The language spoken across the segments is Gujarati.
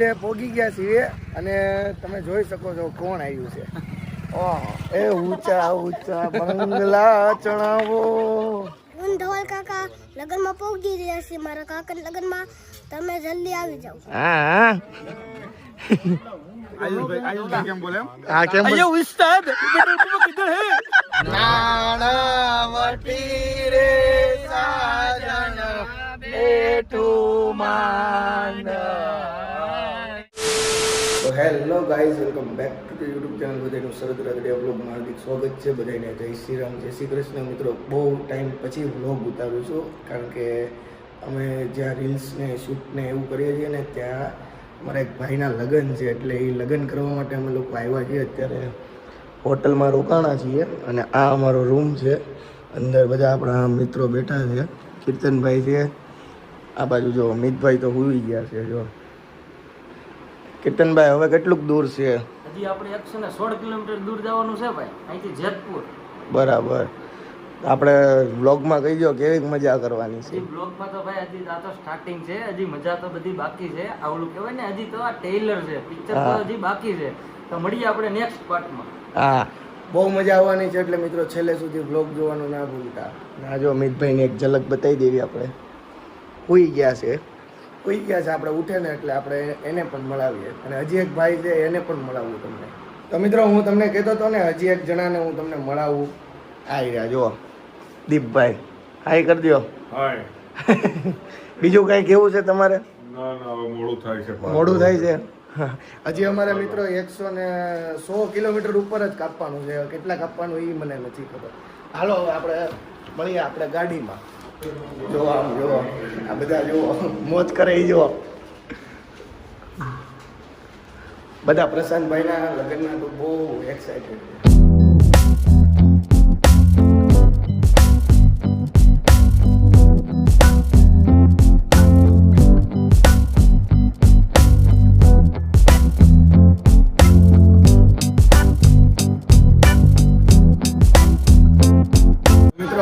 અડધે પોગી ગયા છીએ અને તમે જોઈ શકો છો કોણ આવ્યું છે. એ ઊંચા ઊંચા બંગલા ચણાવો. હું ધવલ કાકા લગનમાં પહોંચી રહ્યા છે. મારા કાકા લગનમાં તમે જલ્દી આવી જાઓ. હા आयुष केम बोले हाँ क्या अयो उस्ताद किधर है नानावटी रे साजन बेटू मान. તો hello guys, welcome back to YouTube channel. બધાનું શરદ રાદડિયા વ્લોગમાં હાર્દિક સ્વાગત છે બધાને. જય શ્રી રામ, જય શ્રી કૃષ્ણ. મિત્રો, બહુ ટાઈમ પછી વ્લોગ ઉતારું છું કારણ કે અમે જ્યાં રીલ્સને શૂટને એવું કરીએ છીએ ને ત્યાં મારા એક ભાઈના લગ્ન છે, એટલે એ લગ્ન કરવા માટે અમે લોકો આવ્યા છીએ. અત્યારે હોટલમાં રોકાણા છીએ અને આ અમારો રૂમ છે. અંદર બધા આપણા મિત્રો બેઠા છે. કીર્તનભાઈ છે આ બાજુ. જો અમિતભાઈ તો હુઈ ગયા છે. જો કીર્તનભાઈ, હવે કેટલુંક દૂર છે? હજી આપણે 116 કિલોમીટર દૂર જવાનું છે ભાઈ, અહીંથી જેતપુર. બરાબર. આપણે વ્લોગમાં કહી દો કેવી મજા કરવાની છે. બ્લોગમાં તો ભાઈ હજી આ તો સ્ટાર્ટિંગ છે, હજી મજા તો બધી બાકી છે. આવલું કહેવાય ને, હજી તો આ ટેલર છે, પિક્ચર તો હજી બાકી છે. તો મળીએ આપણે નેક્સ્ટ પાર્ટમાં. હા, બહુ મજા આવવાની છે, એટલે મિત્રો છેલ્લે સુધી વ્લોગ જોવાનું ના ભૂલતા. ના, જો અમિતભાઈને એક ઝલક બતાવી દેવી. આપણે હુઈ ગયા છે આપણે ઉઠે ને એટલે આપણે એને પણ મળાવીએ. અને હજી એક ભાઈ છે એને પણ મળાવું તમને. તો મિત્રો, હું તમને કહેતો હતો ને, હજી એક જણાને હું તમને મળાવું. આવી રહ્યા જો દીપભાઈ, હાય કરી દો. हाय બીજું કઈ કેવું છે તમારે? ના ના હવે મોડું થાય છે. હજી અમારે મિત્રો 116 કિલોમીટર ઉપર જ કાપવાનું છે. કેટલા કાપવાનું એ મને નથી ખબર. હાલો હવે આપણે મળીએ આપણે ગાડીમાં. જો આમ જો આ બધા જો મોજ કરે જો બધા. પ્રશાંતભાઈના લગ્નમાં તો બહુ એક્સાઇટેડ છે.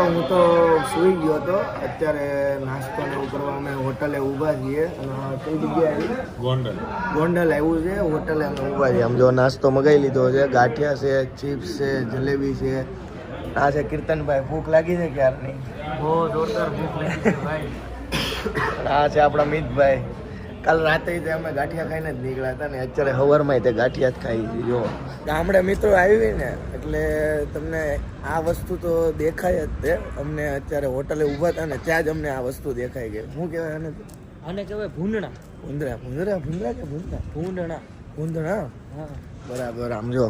હું તો સૂઈ ગયો હતો. અત્યારે નાસ્તો ને એવું કરવા અમે હોટલે ઊભા છીએ. કઈ જગ્યાએ? ગોંડલ આવ્યું છે હોટલે અમે ઊભા છીએ. આમ જો નાસ્તો મગાવી લીધો છે. ગાંઠિયા છે, ચિપ્સ છે, જલેબી છે. આ છે કીર્તનભાઈ. ભૂખ લાગી છે ક્યારની? બહુ જોરદાર ભૂખ લાગી છે ભાઈ. આ છે આપણા મિતભાઈ. કાલ રાતે અમે ગાંઠિયા ખાઈને જ નીકળ્યા હતા ને અત્યારે સવારમાં તે ગાંઠિયા જ ખાઈ છે. જો ગામડે મિત્રો આવી ને એટલે તમને આ વસ્તુ તો દેખાય જ તે. અમને અત્યારે હોટલે ઊભા હતા ને ત્યાં જ અમને આ વસ્તુ દેખાઈ ગઈ. શું કહેવાય આને? આને કહેવાય ભૂંડણા. ભૂંદરા ભૂંદરા ભૂંદરા કે ભૂંદરા? ભૂંડણા. ભૂંદરા. હા બરાબર. આમ જો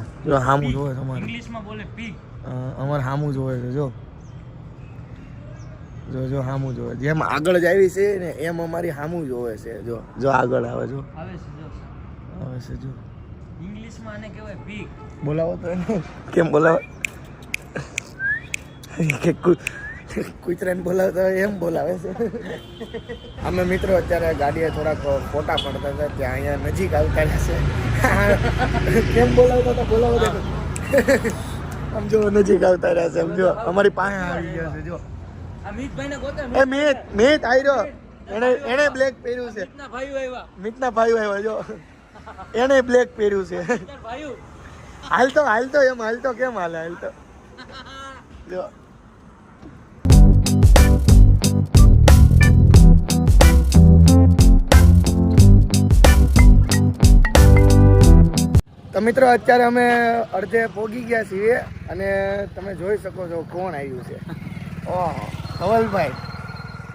હામું જોવે તમારે. ઇંગ્લિશમાં બોલે પીગ. અમારે હામું જોવે છે. જો જો જો હામું જોવે. જેમ આગળ જ આવી છે ને એમ અમારી હામું જોવે છે. જો જો આગળ આવે. જો આવે છે, જો આવે છે. જો ઇંગ્લિશમાં આને કહેવાય પીગ. બોલાવો તો એને. કેમ બોલાવો? કે કૂતરાને બોલાવતા હોય એમ બોલાવે છે. અમે મિત્રો અત્યારે ગાડીએ થોડાક ફોટા પડતા હતા ત્યાં અહીંયા નજીક આવતા રહેશે. કેમ બોલાવતા હતા? બોલાવો તો આમ જો નજીક આવતા રહેશે. આમ જો અમારી પાસે આવી ગયા છે. જો આ મિતભાઈને ગોતે. એ મિત આવી રહ્યો. એને બ્લેક પહેર્યું છે. મિતના ભાઈઓ આવ્યા. મિતના ભાઈ આવ્યા. જો એને બ્લેક પહેર્યું છે. ભાઈઓ હાલતો એમ હાલતો કેમ હાલે? હાલતો જો. તો મિત્રો, અત્યારે અમે અડધે પોગી ગયા છીએ અને તમે જોઈ શકો છો કોણ આવ્યું છે. ઓહો, ધવલભાઈ.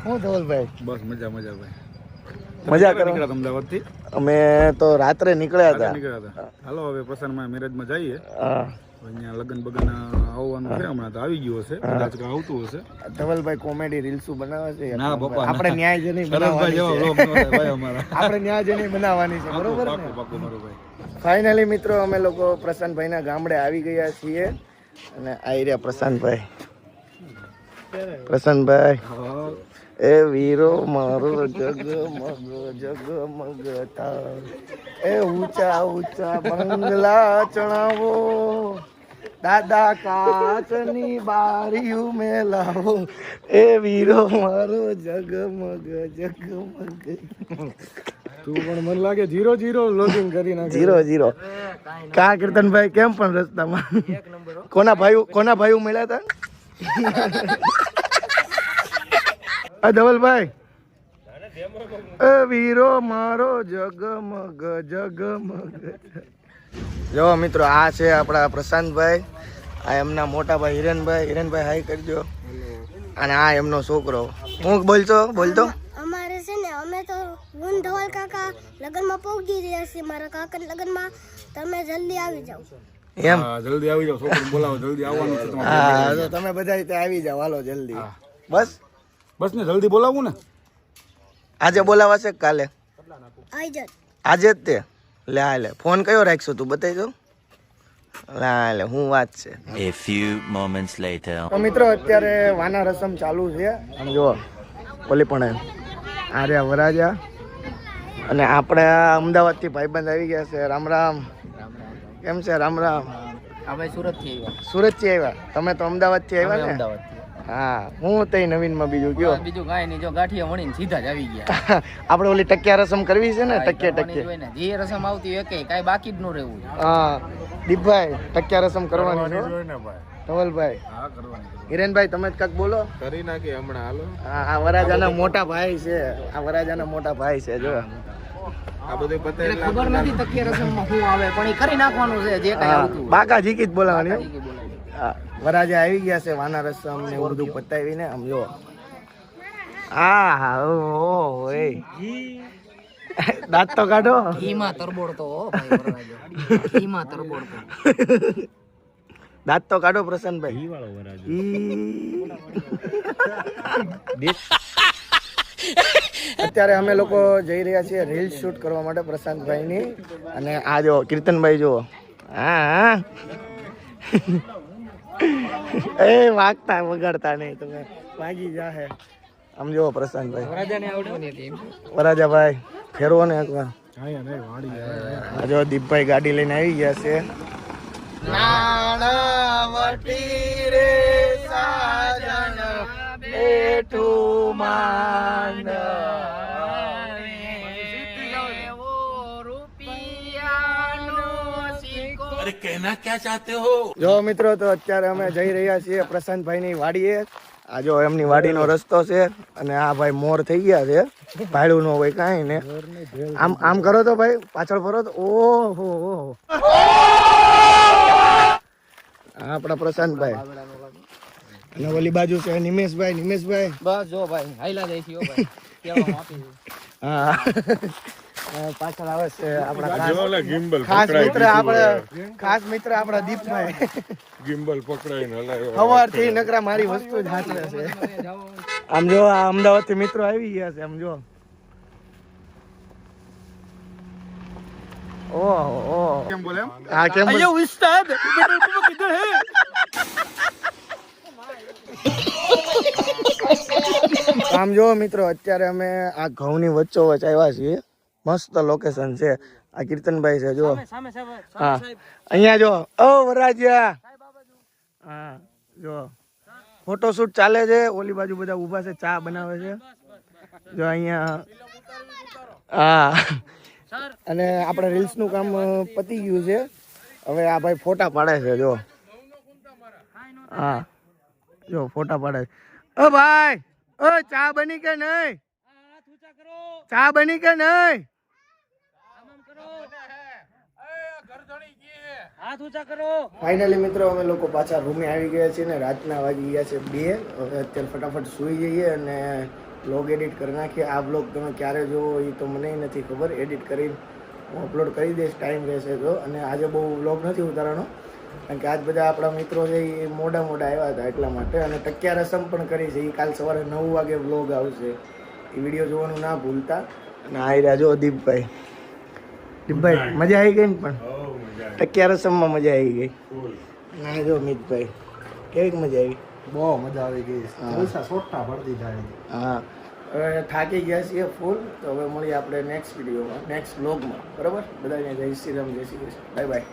શું ધવલભાઈ? બસ મજા ભાઈ. મજા કરો. અમદાવાદ થી અમે તો રાત્રે નીકળ્યા હતા. હાલો હવે પ્રસન્નમાં મેરેજમાં જઈએ. હા, અહીંયા લગન બગન આવવાનું છે. હમણાં તો આવી ગયું હશે, કદાચ આવતું હશે. ધવલભાઈ કોમેડી રીલ્સો બનાવે છે. ના બાપા, આપણે ન્યાય જની બનાવવાની છે. આપણે ન્યાય જની બનાવવાની છે. બરોબર ને? ફાઇનલી મિત્રો, અમે લોકો પ્રશાંતભાઈના ગામડે આવી ગયા છીએ અને આવી રહ્યા પ્રશાંતભાઈ. પ્રશાંતભાઈ, એ વીરો મારો જગમગ તાર, એ ઊંચા ઊંચા બંગલા ચણાવો, દાદા કાચની બારીયું મેલાવો, એ વીરો મારો જગમગ જગમગ. તું પણ મને લાગે 0-0 લોગિંગ કરી નાખે. 0-0 કા કીર્તનભાઈ કેમ પણ રસ્તામાં કોના ભાઈ મળ્યા હતા? ધવલભાઈ એ વીરો મારો જગમગ જગમગ. જો મિત્રો આ છે આપણા પ્રશાંતભાઈ, આ એમના મોટા ભાઈ હિરેનભાઈ હાઈ કરજો. અને આ એમનો છોકરો. હું બોલતો અમારે છે ને અમે તો હું ધવલ કાકા લગનમાં પહોંચી રહ્યા છીએ મારા કાકાના લગનમાં. તમે જલ્દી આવી જાઓ એમ. હા, જલ્દી આવી જાઓ, છોકરો બોલાવો, જલ્દી આવવાનું છે તમારે. હા તો તમે બધા ત્યાં આવી જાઓ, હાલો જલ્દી. બસ ને જલ્દી બોલાવું ને. આજે બોલાવાશે કે કાલે? આવી જાઓ. આજે જ તે લે ફોન કયો રાખશો તું બતાવી દો. લે હું વાત છે. A few moments later. તો મિત્રો અત્યારે વાના રસમ ચાલુ છે. અને જો ઓલી પણ આ રહ્યા વરાજા અને આપણે અમદાવાદથી ભાઈબંધ આવી ગયા છે. રામ રામ. કેમ છે? રામ રામ. અમે સુરતથી આવ્યા. સુરતથી આવ્યા? તમે તો અમદાવાદથી આવ્યા ને? હા. હું તઈ નવીનમાં બીજું કયો? બીજું કાંઈ નહીં, જો ગાંઠિયા વણીને સીધા જ આવી ગયા. આપણે ઓલી ટકિયા રસમ કરવી છે ને? ટકે જે રસમ આવતી હોય કે કાંઈ બાકી જ ન રહેવું. હા દીપભાઈ ટકિયા રસમ કરવાની છે ધવલભાઈ. હા, કરવાની. હિરેનભાઈ તમે જ કાંક બોલો. કરી નાખી હમણાં, હાલો. હા આ વરાજાના મોટા ભાઈ છે. આ વરાજાના મોટા ભાઈ છે. જો આ બધું પતાવી ખબર નથી તકિયા રસમમાં શું આવે, પણ એ કરી નાખવાનું છે જે કાંઈ આવતું હોય. બાકા જીકી જ બોલાવાની. ઈ કે બોલાય. હા, વરાજા આવી ગયા છે. વાના રસમ ને એવું બધું પતાવીને આમ જો. હા ઓ એ દાંત તો કાઢો. ઘીમાં તરબોળતો હો ભાઈ વરરાજો. ઘીમાં તરબોળતો. દાંત તો કાઢો પ્રશાંતભાઈ. અત્યારે અમે લોકો જઈ રહ્યા છીએ રીલ શૂટ કરવા માટે પ્રશાંતભાઈની. અને આ જો કીર્તનભાઈ જુઓ. હા એ વાગતા વગાડતા નહીં, તમે વાગી જાહે. આમ જુઓ પ્રશાંતભાઈ. વરરાજાને આવડતું નથી. વરાજાભાઈ ફેરવો ને એકવાર. અહીંયા નહીં, વાડી જાય. આ જો દીપભાઈ ગાડી લઈને આવી ગયા છે. નાણાવટી રે સાજન બેઠું માન. જો મિત્રો તો અત્યારે અમે જઈ રહ્યા છીએ પ્રશાંતભાઈની વાડીએ. આ જો એમની વાડીનો રસ્તો છે અને આ ભાઈ મોર થઈ ગયા છે. ભાડું ન હોય કાંઈ ને. આમ કરો તો ભાઈ, પાછળ ફરો તો ઓહો આપણા પ્રશાંતભાઈ. અને ઓલી બાજુ છે નિમેશભાઈ. બસ જો ભાઈ હાઈલા જાય છે ભાઈ. કેવામાં આપી છે. હા પાછળ આવે છે આપણા ઓલા gimbal ખાસ પકડાઈ મિત્ર આપણા દીપભાઈ. gimbal પકડાઈને હલાવ્યો. સવારથી નકરા મારી વસ્તુ જ હાથે છે. આમ જો આ અમદાવાદથી મિત્રો આવી ગયા છે. આમ જો ઓહ કેમ બોલે એમ? હા કેમ બોલે? ઉસ્તાદ આમ જો મિત્રો અત્યારે અમે આ ઘઉંની વચ્ચોવચ આવ્યા છીએ. મસ્ત લોકેશન છે. આ કીર્તનભાઈ છે જો. હા અહીંયા જો ઓ વરાજા. હા જો ફોટોશૂટ ચાલે છે. ઓલી બાજુ બધા ઊભા છે, ચા બનાવે છે. જો અહીંયા હા. અને આપણે રીલ્સ નું કામ પતી ગયું છે. હવે આ ભાઈ ફોટા પાડે છે જો. હા જો ફોટા પાડે છે. ઓ ભાઈ ઓ ચા બની કે નહીં? ચા બની કે નહીં? ફાઇનલી મિત્રો અમે લોકો પાછા રૂમે આવી ગયા છીએ ને રાતના વાગી ગયા છે 2. હવે અત્યારે ફટાફટ સૂઈ જઈએ અને બ્લોગ એડિટ કરી નાખીએ. આ બ્લોગ તમે ક્યારે જોવો એ તો મને નથી ખબર. એડિટ કરીને હું અપલોડ કરી દઈશ ટાઈમ રહેશે તો. અને આજે બહુ બ્લોગ નથી ઉતારવાનો કારણ કે આજ બધા આપણા મિત્રો છે એ મોડા આવ્યા હતા એટલા માટે. અને ટકિયા રસમ પણ કરી છે. એ કાલ સવારે 9 વાગે બ્લોગ આવશે. એ વિડીયો જોવાનું ના ભૂલતા. અને આ રહ્યા જો દીપભાઈ મજા આવી ગઈ ને? પણ ટકિયા રસમમાં મજા આવી ગઈ. ના જો મિતભાઈ કેવી મજા આવી? બહુ મજા આવી ગઈ. સોટા ભરતી જાય. હા હવે થાકી ગયા છીએ ફૂલ. તો હવે મળીએ આપણે નેક્સ્ટ વિડીયોમાં, નેક્સ્ટ બ્લોગમાં. બરાબર? બધાને જય શ્રી રામ, જય શ્રી કૃષ્ણ, બાય બાય.